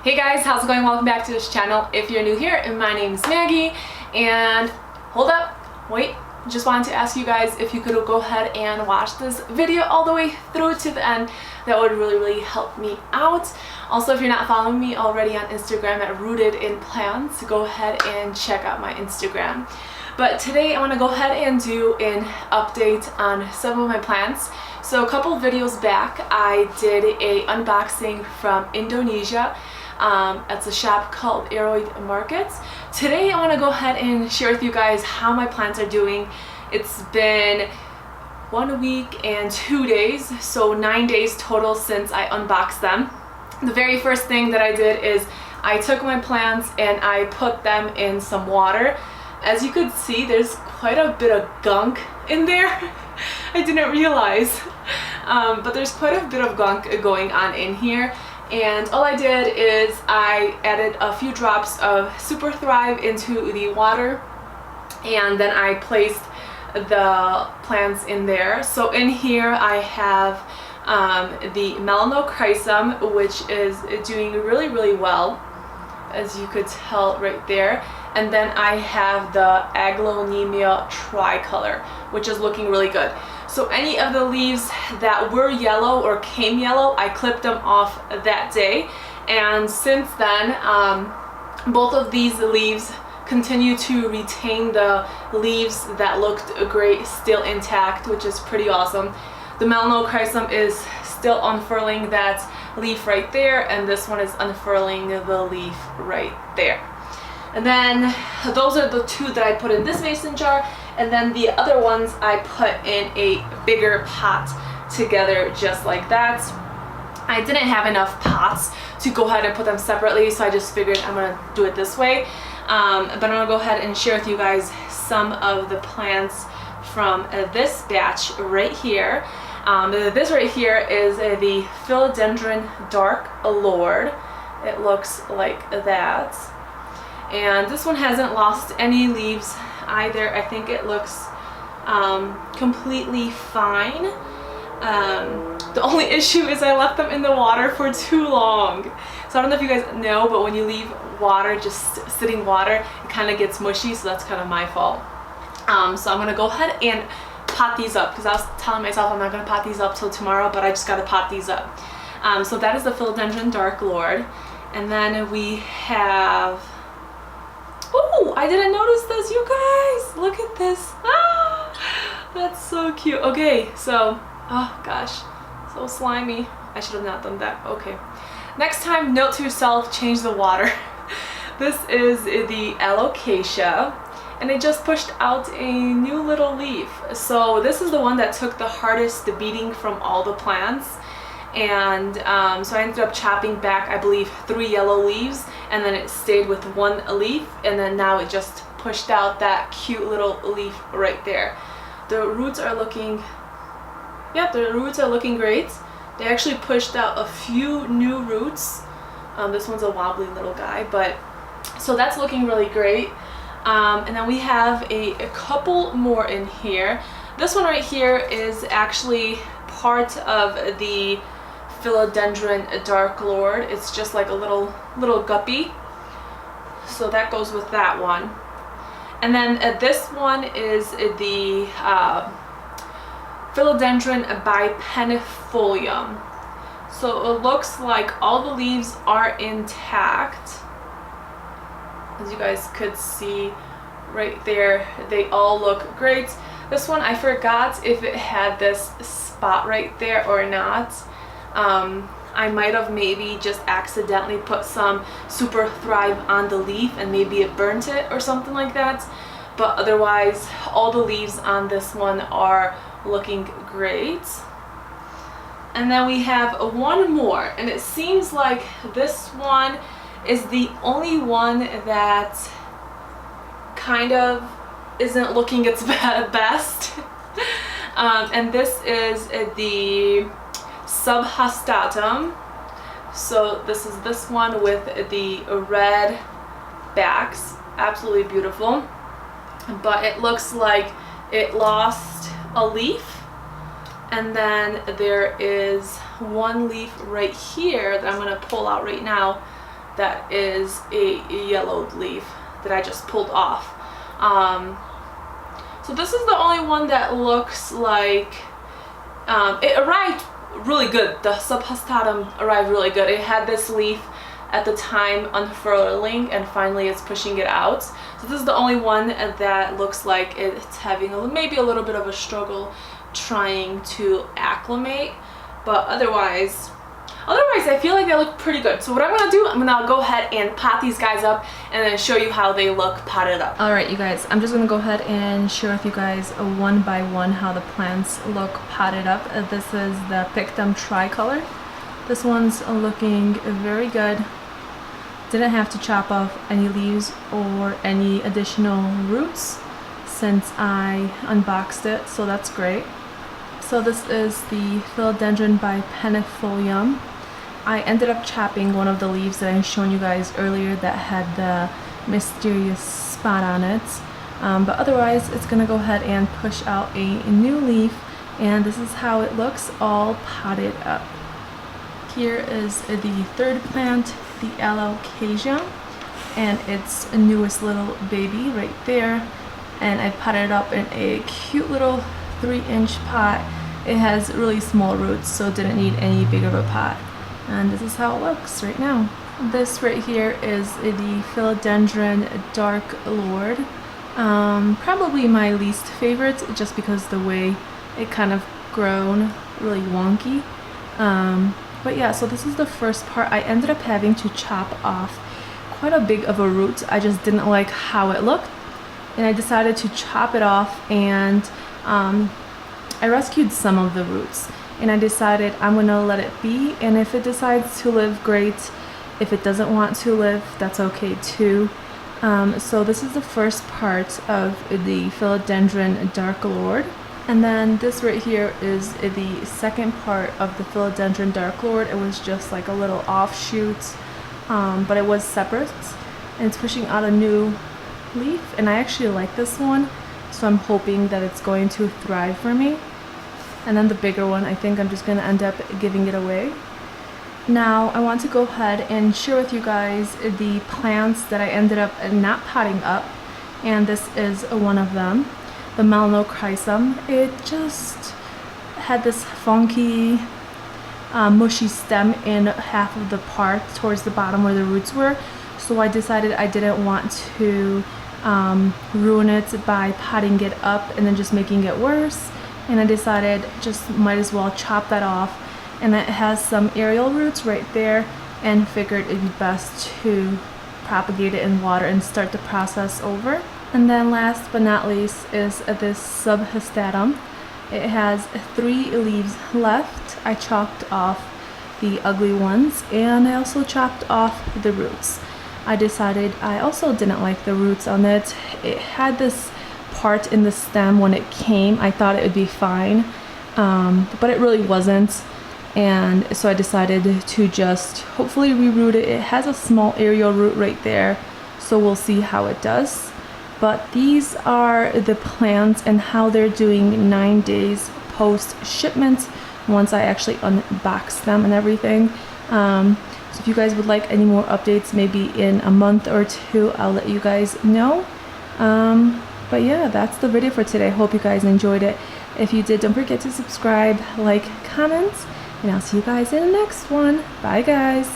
Hey guys, how's it going? Welcome back to this channel. If you're new here, my name is Maggie, and hold up, wait, just wanted to ask you guys if you could go ahead and watch this video all the way through to the end. That would really help me out. Also, if you're not following me already on Instagram at Rooted in Plants, go ahead and check out my Instagram. But today I want to go ahead and do an update on some of my plants. So a couple videos back I did a unboxing from Indonesia. It's a shop called Allured Markets. Today I want to go ahead and share with you guys how my plants are doing. It's been 1 week and 2 days, so 9 days total since I unboxed them. The very first thing that I did is I took my plants and I put them in some water. As you could see, there's quite a bit of gunk in there. I didn't realize, but there's quite a bit of gunk going on in here. And all I did is I added a few drops of SUPERthrive into the water, and then I placed the plants in there. So in here I have the Alocasia, which is doing really well, as you could tell right there. And then I have the Aglaonemia tricolor, which is looking really good. So any of the leaves that were yellow or came yellow, I clipped them off that day. And since then, both of these leaves continue to retain the leaves that looked great, still intact, which is pretty awesome. The Alocasia is still unfurling that leaf right there, and this one is unfurling the leaf right there. And then those are the two that I put in this mason jar, and then the other ones I put in a bigger pot together just like that. I didn't have enough pots to go ahead and put them separately, so I just figured I'm gonna do it this way. But I'm gonna go ahead and share with you guys some of the plants from this batch right here. This right here is the Philodendron dark Allured. It looks like that. And this one hasn't lost any leaves either. I think it looks completely fine. The only issue is I left them in the water for too long. So I don't know if you guys know, but when you leave water, just sitting water, it kind of gets mushy, so that's kind of my fault. So I'm going to go ahead and pot these up, because I was telling myself I'm not going to pot these up till tomorrow, but I just got to pot these up. So that is the Philodendron dark Allured. And then we have... Oh, I didn't notice this, you guys! Look at this! Ah, that's so cute. Okay, so, oh gosh, so slimy. I should have not done that. Okay. Next time, note to yourself, change the water. This is the Alocasia, and it just pushed out a new little leaf. So this is the one that took the hardest beating from all the plants. And so I ended up chopping back, I believe, 3 yellow leaves, and then it stayed with 1 leaf, and then now it just pushed out that cute little leaf right there. The roots are looking, yeah, the roots are looking great. They actually pushed out a few new roots. This one's a wobbly little guy, but so that's looking really great. And then we have a couple more in here. This one right here is actually part of the Philodendron dark Allured. It's just like a little guppy, so that goes with that one. And then this one is the Philodendron by Penneth Folium. So it looks like all the leaves are intact, as you guys could see right there. They all look great. This one, I forgot if it had this spot right there or not. I might have maybe just accidentally put some SUPERthrive on the leaf and maybe it burnt it or something like that. But otherwise, all the leaves on this one are looking great. And then we have one more, and it seems like this one is the only one that kind of isn't looking its best. And this is the Subhastatum. So this is this one with the red backs. Absolutely beautiful. But it looks like it lost a leaf, and then there is one leaf right here that I'm going to pull out right now that is a yellowed leaf that I just pulled off. So this is the only one that looks like it arrived really good. The subhestatum arrived really good. It had this leaf at the time unfurling and finally it's pushing it out. So this is the only one that looks like it's having maybe a little bit of a struggle trying to acclimate, but otherwise I feel like they look pretty good. So what I'm gonna do, I'm gonna go ahead and pot these guys up and then show you how they look potted up. Alright you guys, I'm just gonna go ahead and share with you guys one by one how the plants look potted up. This is the Pictum tricolor. This one's looking very good. Didn't have to chop off any leaves or any additional roots since I unboxed it, so that's great. So this is the Philodendron by Penneth Folium. I ended up chopping one of the leaves that I shown you guys earlier that had the mysterious spot on it. But otherwise, it's gonna go ahead and push out a new leaf, and this is how it looks all potted up. Here is the third plant, the Alocasia, and its newest little baby right there. And I potted it up in a cute little 3-inch pot. It has really small roots, so it didn't need any bigger of a pot. And this is how it looks right now. This right here is the Philodendron Dark Allured. Probably my least favorite, just because the way it kind of grown really wonky. But yeah, so this is the first part. I ended up having to chop off quite a big of a root. I just didn't like how it looked, and I decided to chop it off, and I rescued some of the roots, and I decided I'm gonna let it be, and if it decides to live, great. If it doesn't want to live, that's okay too. So this is the first part of the Philodendron Dark Allured. And then this right here is the second part of the Philodendron Dark Allured. It was just like a little offshoot, but it was separate. And it's pushing out a new leaf, and I actually like this one, so I'm hoping that it's going to thrive for me. And then the bigger one, I think I'm just going to end up giving it away. Now I want to go ahead and share with you guys the plants that I ended up not potting up, and this is one of them, the Melanochrysum. It just had this funky mushy stem in half of the part towards the bottom where the roots were, so I decided I didn't want to ruin it by potting it up and then just making it worse, and I decided just might as well chop that off. And it has some aerial roots right there, and figured it'd be best to propagate it in water and start the process over. And then last but not least is this subhestatum. It has 3 leaves left. I chopped off the ugly ones, and I also chopped off the roots. I decided I also didn't like the roots on it. It had this part in the stem when it came. I thought it would be fine, but it really wasn't. And so I decided to just hopefully reroot it. It has a small aerial root right there, so we'll see how it does. But these are the plants and how they're doing 9 days post shipment, once I actually unbox them and everything. So if you guys would like any more updates, maybe in a month or 2, I'll let you guys know. But yeah, that's the video for today. Hope you guys enjoyed it. If you did, don't forget to subscribe, like, comment, and I'll see you guys in the next one. Bye guys.